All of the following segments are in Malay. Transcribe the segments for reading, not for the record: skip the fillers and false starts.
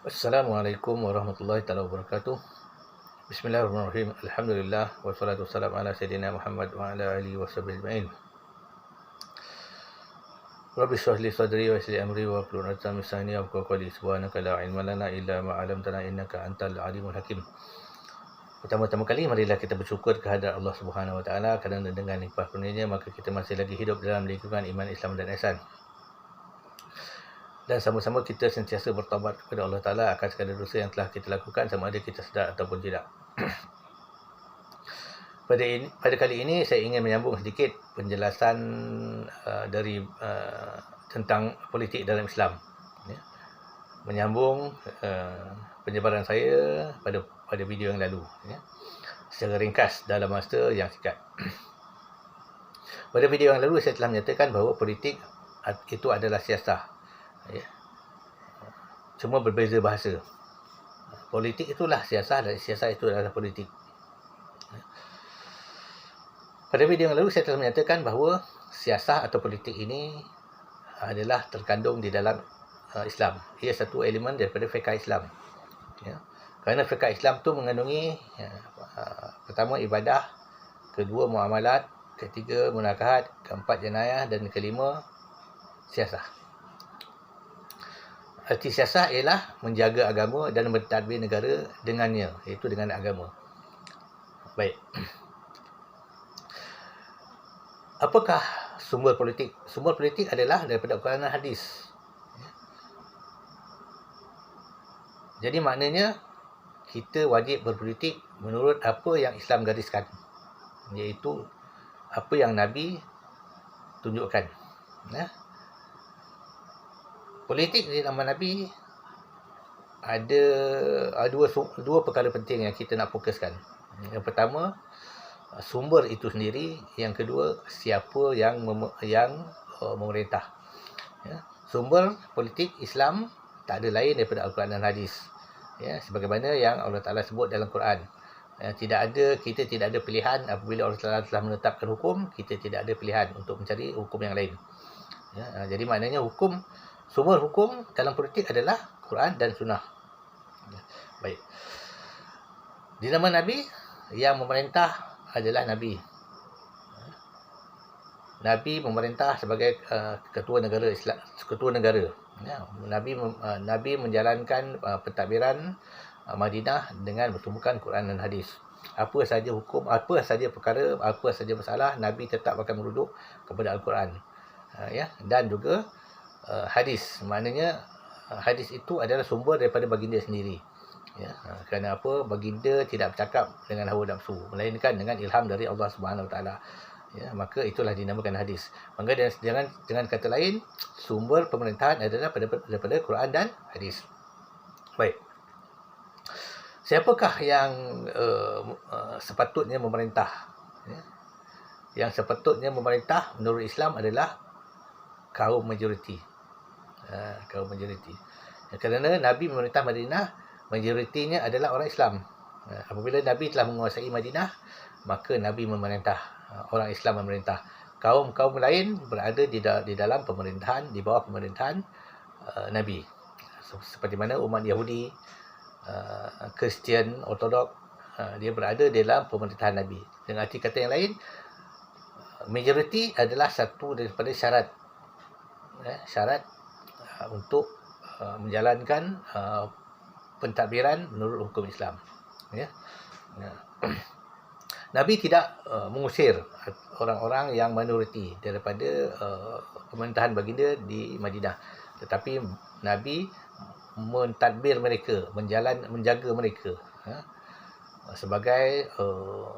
Assalamualaikum warahmatullahi taala wabarakatuh. Bismillahirrahmanirrahim. Alhamdulillah wassalatu wassalamu ala sayyidina Muhammad wa ala alihi washabbihi ajmain. Rabbi shrah li sadri wa yassir li amri wa hlul 'uqdatam min lisani yafqahu qawli. Subhanaka la ilma lana illa ma 'allamtana innaka antal alimul hakim. Pertama-tama kali marilah kita bersyukur kehadrat Allah Subhanahu wa taala kerana dengan limpah kurnianya maka kita masih lagi hidup dalam lingkungan iman, Islam dan ihsan. Dan sama-sama kita sentiasa bertaubat kepada Allah Ta'ala akan segala dosa yang telah kita lakukan sama ada kita sedar ataupun tidak. Pada kali ini saya ingin menyambung sedikit penjelasan tentang politik dalam Islam. Ya. Menyambung penyebaran saya pada video yang lalu. Ya. Secara ringkas dalam masa yang singkat. Pada video yang lalu saya telah menyatakan bahawa politik itu adalah siasah. Ya. Cuma berbeza bahasa. Politik itulah siasah dan siasah itu adalah politik. Pada video yang lalu saya telah menyatakan bahawa siasah atau politik ini adalah terkandung di dalam Islam. Ia satu elemen daripada fiqh Islam. Ya. Kerana fiqh Islam tu mengandungi pertama ibadah, kedua muamalat, ketiga munakahat, keempat jenayah dan kelima siasah. Arti siasah ialah menjaga agama dan mentadbir negara dengannya, iaitu dengan agama. Baik. Apakah sumber politik? Sumber politik adalah daripada Al-Quran dan Hadis. Jadi maknanya kita wajib berpolitik menurut apa yang Islam gariskan, iaitu apa yang Nabi tunjukkan. Ya. Politik di zaman Nabi ada dua perkara penting yang kita nak fokuskan. Yang pertama, sumber itu sendiri. Yang kedua, siapa yang memerintah. Ya. Sumber politik Islam tak ada lain daripada Al-Quran dan Hadis. Ya, sebagaimana yang Allah Ta'ala sebut dalam Quran. Ya, kita tidak ada pilihan apabila Allah Ta'ala telah menetapkan hukum, kita tidak ada pilihan untuk mencari hukum yang lain. Ya, jadi maknanya sumber hukum dalam politik adalah Quran dan Sunnah. Ya, baik. Di zaman Nabi, yang memerintah adalah Nabi. Nabi memerintah sebagai ketua negara Islam, ketua negara. Ya, Nabi menjalankan pentadbiran Madinah dengan bertumbukan Quran dan Hadis. Apa saja hukum, apa saja perkara, apa saja masalah, Nabi tetap akan merujuk kepada Al-Quran. Ya, dan juga hadis. Maknanya hadis itu adalah sumber daripada baginda sendiri. Ya, kerana apa? Baginda tidak bercakap dengan hawa nafsu, melainkan dengan ilham dari Allah Subhanahu Wa Taala. Ya, maka itulah dinamakan hadis. Maka dengan kata lain, sumber pemerintahan adalah daripada Quran dan hadis. Baik. Siapakah yang sepatutnya memerintah? Ya. Yang sepatutnya memerintah menurut Islam adalah kaum majoriti. Kaum majoriti. Ya, kerana Nabi memerintah Madinah, majoritinya adalah orang Islam. Apabila Nabi telah menguasai Madinah, maka Nabi memerintah, orang Islam memerintah. Kaum-kaum lain berada di dalam pemerintahan, di bawah pemerintahan Nabi. Seperti mana umat Yahudi, Kristian, Ortodok, dia berada di dalam pemerintahan Nabi. Dengan arti kata yang lain, majoriti adalah satu daripada syarat untuk menjalankan pentadbiran menurut hukum Islam. Ya. Nabi tidak mengusir orang-orang yang minoriti daripada pemerintahan baginda di Madinah, tetapi Nabi mentadbir mereka, menjaga mereka sebagai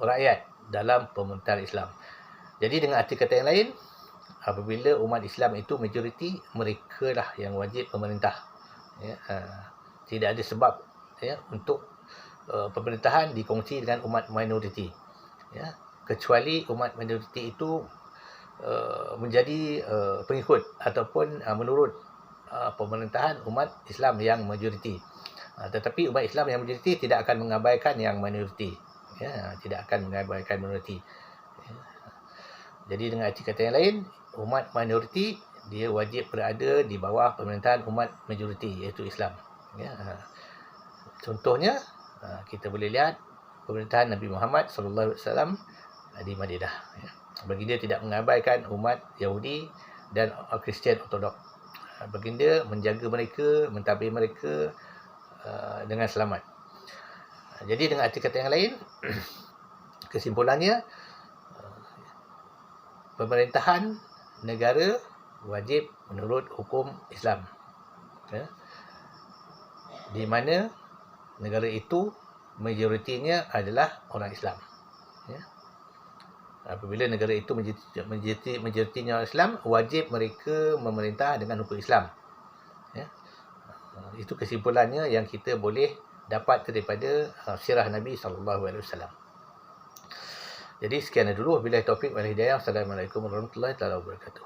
rakyat dalam pemerintahan Islam. Jadi dengan arti kata yang lain, apabila umat Islam itu majoriti, mereka lah yang wajib pemerintah. Ya, tidak ada sebab untuk pemerintahan dikongsi dengan umat minoriti. Ya, kecuali umat minoriti itu menjadi pengikut ataupun menurut pemerintahan umat Islam yang majoriti. Tetapi umat Islam yang majoriti tidak akan mengabaikan yang minoriti. Ya, tidak akan mengabaikan minoriti. Ya. Jadi dengan arti kata yang lain, umat minoriti dia wajib berada di bawah pemerintahan umat majoriti, iaitu Islam. Ya, contohnya kita boleh lihat pemerintahan Nabi Muhammad sallallahu alaihi wasallam di Madinah. Ya. Baginda tidak mengabaikan umat Yahudi dan Kristian Ortodok. Baginda menjaga mereka, mentadbir mereka dengan selamat. Jadi dengan arti kata yang lain, kesimpulannya, pemerintahan negara wajib menurut hukum Islam. Ya. Di mana negara itu majoritinya adalah orang Islam. Ya. Apabila negara itu majoritinya orang Islam, wajib mereka memerintah dengan hukum Islam. Ya. Itu kesimpulannya yang kita boleh dapat daripada sirah Nabi SAW. Jadi sekian dulu. Wabillahi taufiq wal hidayah. Assalamualaikum warahmatullahi wabarakatuh.